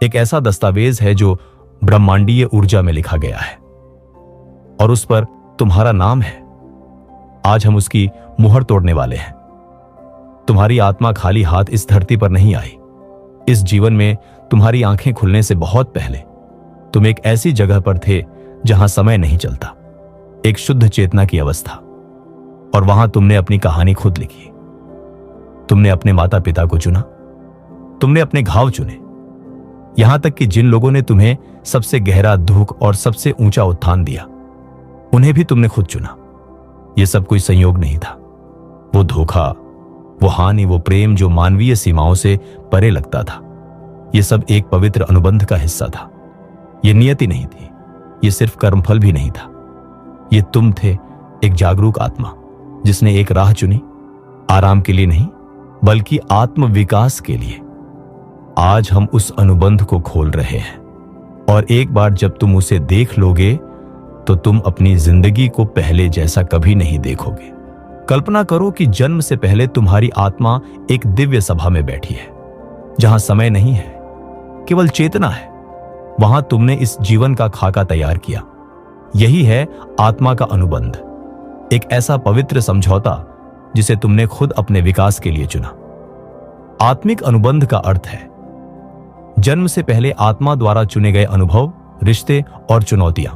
एक ऐसा दस्तावेज है जो ब्रह्मांडीय ऊर्जा में लिखा गया है और उस पर तुम्हारा नाम है। आज हम उसकी मुहर तोड़ने वाले हैं। तुम्हारी आत्मा खाली हाथ इस धरती पर नहीं आई। इस जीवन में तुम्हारी आंखें खुलने से बहुत पहले तुम एक ऐसी जगह पर थे जहां समय नहीं चलता, एक शुद्ध चेतना की अवस्था, और वहां तुमने अपनी कहानी खुद लिखी। तुमने अपने माता पिता को चुना, तुमने अपने घाव चुने, यहां तक कि जिन लोगों ने तुम्हें सबसे गहरा दुख और सबसे ऊंचा उत्थान दिया, उन्हें भी तुमने खुद चुना। यह सब कोई संयोग नहीं था। वो धोखा, वो हानि, वो प्रेम जो मानवीय सीमाओं से परे लगता था, यह सब एक पवित्र अनुबंध का हिस्सा था। यह नियति नहीं थी, यह सिर्फ कर्मफल भी नहीं था। ये तुम थे, एक जागरूक आत्मा जिसने एक राह चुनी, आराम के लिए नहीं बल्कि आत्म विकास के लिए। आज हम उस अनुबंध को खोल रहे हैं, और एक बार जब तुम उसे देख लोगे तो तुम अपनी जिंदगी को पहले जैसा कभी नहीं देखोगे। कल्पना करो कि जन्म से पहले तुम्हारी आत्मा एक दिव्य सभा में बैठी है, जहां समय नहीं है, केवल चेतना है। वहां तुमने इस जीवन का खाका तैयार किया। यही है आत्मा का अनुबंध, एक ऐसा पवित्र समझौता जिसे तुमने खुद अपने विकास के लिए चुना। आत्मिक अनुबंध का अर्थ है जन्म से पहले आत्मा द्वारा चुने गए अनुभव, रिश्ते और चुनौतियां।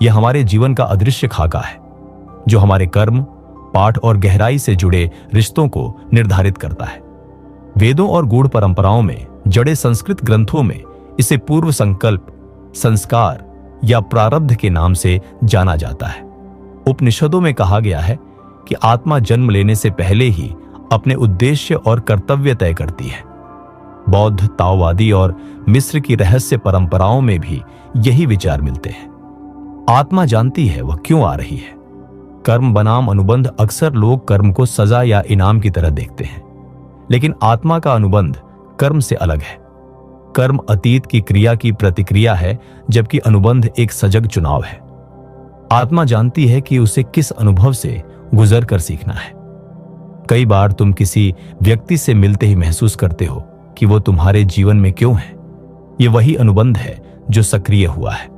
यह हमारे जीवन का अदृश्य खाका है जो हमारे कर्म, पाठ और गहराई से जुड़े रिश्तों को निर्धारित करता है। वेदों और गूढ़ परंपराओं में जड़े संस्कृत ग्रंथों में इसे पूर्व संकल्प, संस्कार या प्रारब्ध के नाम से जाना जाता है। उपनिषदों में कहा गया है कि आत्मा जन्म लेने से पहले ही अपने उद्देश्य और कर्तव्य तय करती है। बौद्ध, ताओवादी और मिस्र की रहस्य परंपराओं में भी यही विचार मिलते हैं। आत्मा जानती है वह क्यों आ रही है। कर्म बनाम अनुबंध, अक्सर लोग कर्म को सजा या इनाम की तरह देखते हैं, लेकिन आत्मा का अनुबंध कर्म से अलग है। कर्म अतीत की क्रिया की प्रतिक्रिया है, जबकि अनुबंध एक सजग चुनाव है। आत्मा जानती है कि उसे किस अनुभव से गुजर कर सीखना है। कई बार तुम किसी व्यक्ति से मिलते ही महसूस करते हो कि वो तुम्हारे जीवन में क्यों है। ये वही अनुबंध है जो सक्रिय हुआ है।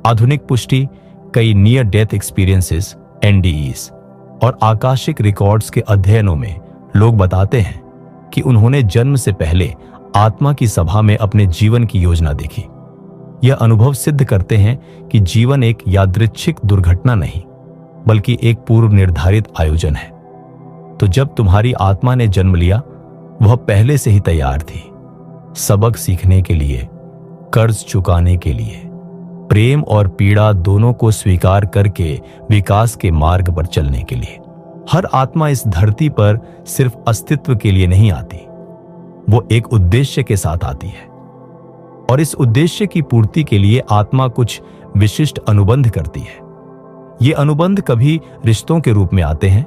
आधुनिक पुष्टि, कई नियर डेथ एक्सपीरियंसेस NDEs और आकाशिक रिकॉर्ड्स के अध्ययनों में लोग बताते हैं कि उन्होंने जन्म से पहले आत्मा की सभा में अपने जीवन की योजना देखी। यह अनुभव सिद्ध करते हैं कि जीवन एक यादृच्छिक दुर्घटना नहीं बल्कि एक पूर्व निर्धारित आयोजन है। तो जब तुम्हारी आत्मा ने जन्म लिया, वह पहले से ही तैयार थी, सबक सीखने के लिए, कर्ज चुकाने के लिए, प्रेम और पीड़ा दोनों को स्वीकार करके विकास के मार्ग पर चलने के लिए। हर आत्मा इस धरती पर सिर्फ अस्तित्व के लिए नहीं आती, वो एक उद्देश्य के साथ आती है, और इस उद्देश्य की पूर्ति के लिए आत्मा कुछ विशिष्ट अनुबंध करती है। ये अनुबंध कभी रिश्तों के रूप में आते हैं,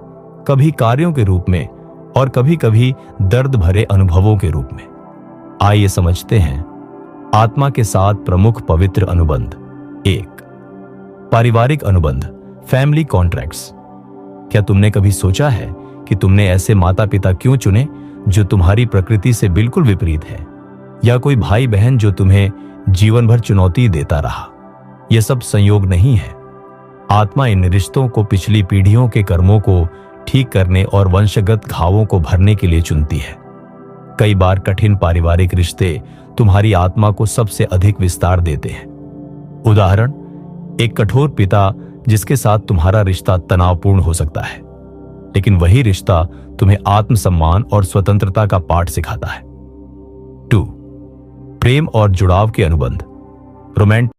कभी कार्यों के रूप में, और कभी कभी दर्द भरे अनुभवों के रूप में। आइए समझते हैं आत्मा के साथ प्रमुख पवित्र अनुबंध। 1. पारिवारिक अनुबंध, फैमिली कॉन्ट्रैक्ट्स। क्या तुमने कभी सोचा है कि तुमने ऐसे माता पिता क्यों चुने जो तुम्हारी प्रकृति से बिल्कुल विपरीत है, या कोई भाई बहन जो तुम्हें जीवन भर चुनौती देता रहा? यह सब संयोग नहीं है। आत्मा इन रिश्तों को पिछली पीढ़ियों के कर्मों को ठीक करने और वंशगत घावों को भरने के लिए चुनती है। कई बार कठिन पारिवारिक रिश्ते तुम्हारी आत्मा को सबसे अधिक विस्तार देते हैं। उदाहरण, एक कठोर पिता जिसके साथ तुम्हारा रिश्ता तनावपूर्ण हो सकता है, लेकिन वही रिश्ता तुम्हें आत्मसम्मान और स्वतंत्रता का पाठ सिखाता है। 2. प्रेम और जुड़ाव के अनुबंध, रोमांटिक